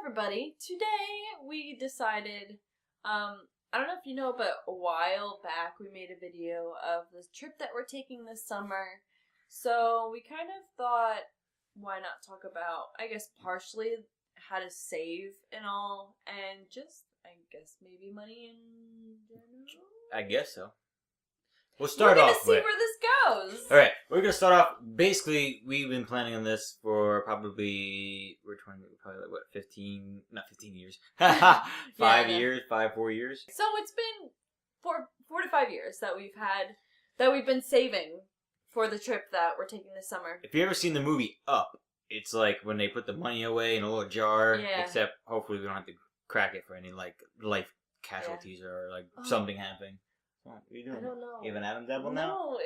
everybody. Today we decided, I don't know if you know, but a while back we made a video of the trip that we're taking this summer. So we kind of thought, why not talk about, I guess, partially how to save and all, and just, I guess, maybe money in general? I guess so. We'll start off with... We're going to see where this goes. Alright, we're going to start off... Basically, we've been planning on this for probably... Probably like, what, 15... Not 15 years. 4 years. So it's been 4 to 5 years that we've been saving for the trip that we're taking this summer. If you ever seen the movie Up, it's like when they put the money away in a little jar. Yeah. Except, hopefully, we don't have to crack it for any, like, life casualties or, like, something happening. What are you doing? I don't know. You have an Adam's apple now? No,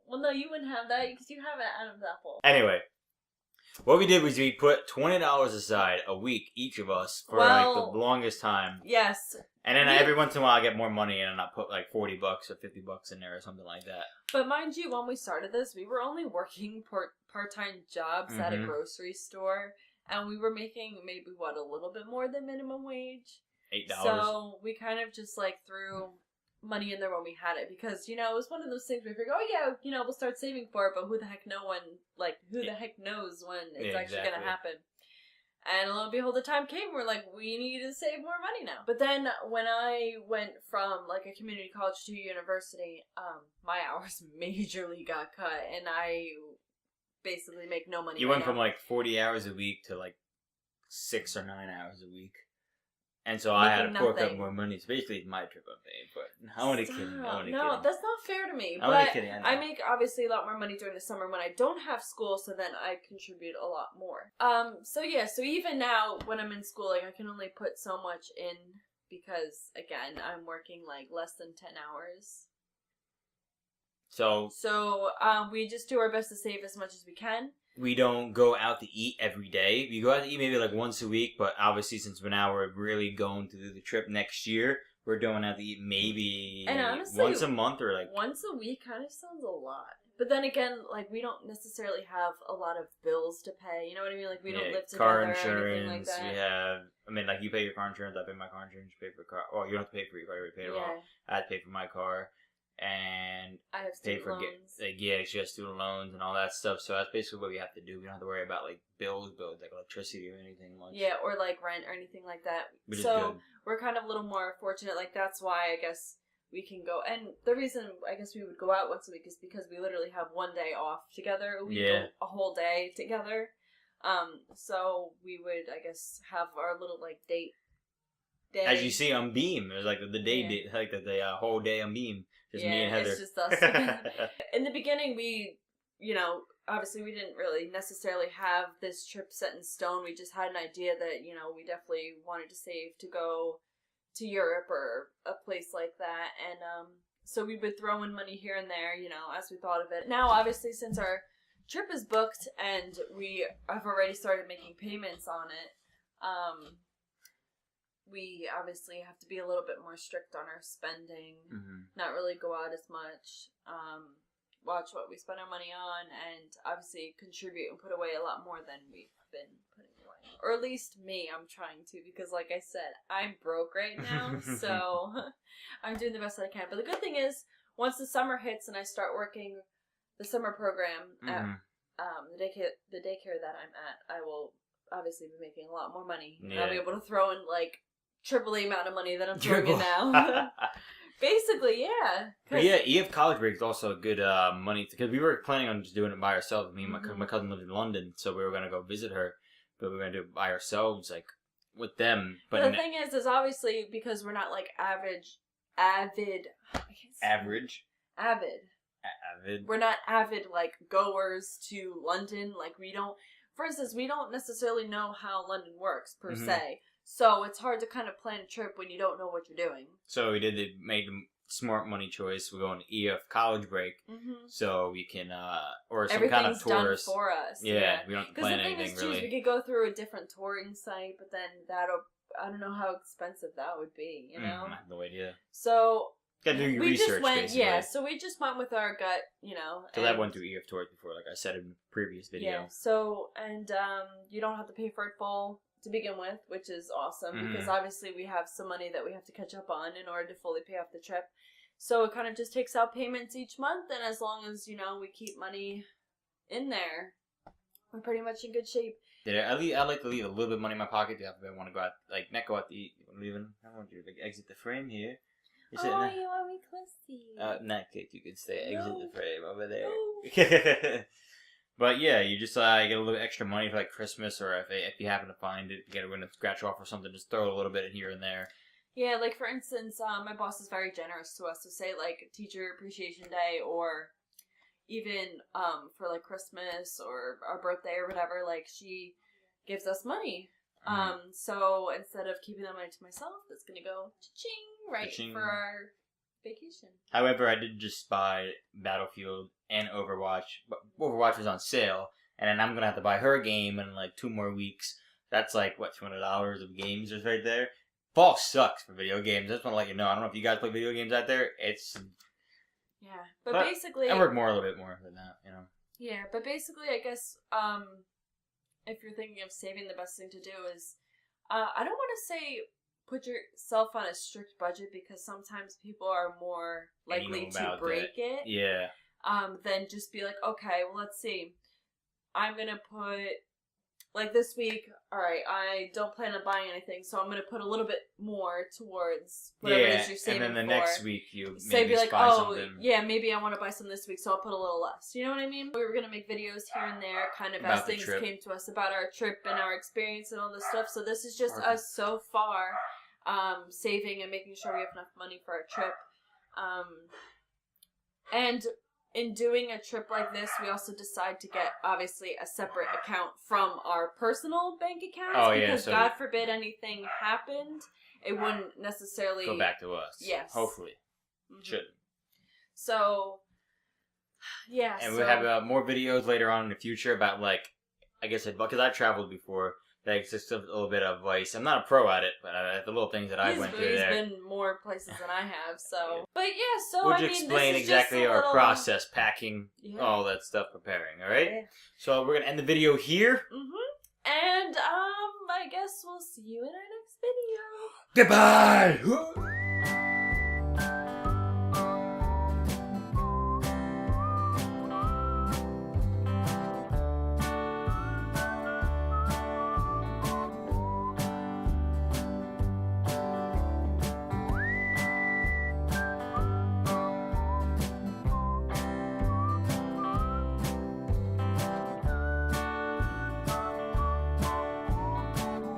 well, no, you wouldn't have that because you have an Adam's apple. Anyway, what we did was we put $20 aside a week, each of us, for like the longest time. Yes. And then every once in a while I get more money and I put like $40 or $50 in there or something like that. But mind you, when we started this, we were only working part-time jobs at a grocery store. And we were making maybe, a little bit more than minimum wage? $8. So we kind of just like threw money in there when we had it because, it was one of those things where we figured, oh yeah, we'll start saving for it, but who the heck knows when it's actually going to happen. And lo and behold, the time came, we're like, we need to save more money now. But then when I went from like a community college to university, my hours majorly got cut and I basically make no money. You went from like 40 hours a week to like 6 or 9 hours a week. And so I had to fork up more money. So basically, it's my trip I'm paying. But I'm only kidding. No, that's not fair to me. I'm only kidding. I make obviously a lot more money during the summer when I don't have school, so then I contribute a lot more. So even now when I'm in school, like I can only put so much in because again I'm working like less than 10 hours. So we just do our best to save as much as we can. We don't go out to eat every day. We go out to eat maybe like once a week, but obviously since we're really going to do the trip next year, we're going out to eat maybe honestly, once a month or like... Once a week kind of sounds a lot. But then again, like we don't necessarily have a lot of bills to pay. You know what I mean? Like we don't live together car or insurance, anything like that. We have... like you pay your car insurance, I pay my car insurance, you pay for car... Well, you don't have to pay for your car, you pay it all. I have to pay for my car. And I have student loans. She has student loans and all that stuff. So that's basically what we have to do. We don't have to worry about like bills like electricity or anything much. Yeah, or like rent or anything like that. Which so we're kind of a little more fortunate. Like that's why I guess we can go. And the reason I guess we would go out once a week is because we literally have one day off together a week, a whole day together. So we would I guess have our little like date day. As you see on BEME, there's like the day date, like the whole day on BEME. Just me and Heather. It's just us. In the beginning, we, obviously we didn't really necessarily have this trip set in stone. We just had an idea that, we definitely wanted to save to go to Europe or a place like that. And so we would throw in money here and there, as we thought of it. Now, obviously, since our trip is booked and we have already started making payments on it, we obviously have to be a little bit more strict on our spending, not really go out as much, watch what we spend our money on, and obviously contribute and put away a lot more than we've been putting away. Or at least me, I'm trying to, because like I said, I'm broke right now, so I'm doing the best that I can. But the good thing is, once the summer hits and I start working the summer program at the daycare that I'm at, I will obviously be making a lot more money. Yeah. I'll be able to throw in like triple the amount of money that I'm throwing in now. Basically, yeah. But yeah, EF College Break is also good money, because we were planning on just doing it by ourselves. Me and my cousin lives in London, so we were going to go visit her, but we were going to do it by ourselves, like, with them. But the thing is obviously, because we're not, like, avid. We're not avid, like, goers to London. Like, for instance, we don't necessarily know how London works, per se. So it's hard to kind of plan a trip when you don't know what you're doing. So we made the smart money choice. We're going to EF College Break, so we can, or some kind of tourist. Done for us. Yeah, we don't have to plan anything, really. Because the thing is, we could go through a different touring site, but then I don't know how expensive that would be, I have no idea. So... Gotta do your research, basically. Yeah, so we just went with our gut, Because I went through EF Tours before, like I said in the previous video. Yeah, so, and you don't have to pay for it full to begin with, which is awesome because obviously we have some money that we have to catch up on in order to fully pay off the trip. So it kind of just takes out payments each month, and as long as, you know, we keep money in there, we're pretty much in good shape. Yeah, I like to leave a little bit of money in my pocket if I want to go out, like, not go out to eat. I want you to, like, exit the frame here. You want me close to you? In that case, you could stay exit the frame over there. No. But yeah, you just get a little extra money for like Christmas, or if you happen to find it, get it when it's scratch off or something, just throw a little bit in here and there. Yeah, like for instance, my boss is very generous to us. So say like Teacher Appreciation Day, or even for like Christmas or our birthday or whatever, like she gives us money. So instead of keeping that money to myself, that's gonna go cha-ching right cha-ching. For our vacation. However, I did just buy Battlefield and Overwatch, but Overwatch was on sale, and then I'm gonna have to buy her a game in like 2 more weeks. That's like what, $200 of games is right there. Fall sucks for video games. I just want to let you know. I don't know if you guys play video games out there. Yeah, but basically I work a little bit more than that, you know. Yeah, but basically, I guess if you're thinking of saving, the best thing to do is I don't want to say put yourself on a strict budget, because sometimes people are more likely to break it. Yeah. Than just be like, okay, well, let's see. I'm going to put, like this week, alright, I don't plan on buying anything, so I'm going to put a little bit more towards whatever it is you're saving for. And then the next week you maybe be like, buy something. Yeah, maybe I want to buy some this week, so I'll put a little less. You know what I mean? We were going to make videos here and there, kind of about as things came to us about our trip and our experience and all this stuff. So this is just us so far saving and making sure we have enough money for our trip. And in doing a trip like this, we also decide to get, obviously, a separate account from our personal bank accounts. Because God forbid anything happened, it wouldn't necessarily go back to us. Yes. Hopefully. Shouldn't. So, yeah. And we'll have more videos later on in the future about, like, I guess, because I've traveled before. Like, just a little bit of advice. I'm not a pro at it, but the little things that I went through there. He's been more places than I have, so. But yeah, so we'll explain exactly our process, packing, all that stuff, preparing, alright? Yeah. So we're going to end the video here. And, I guess we'll see you in our next video. Goodbye!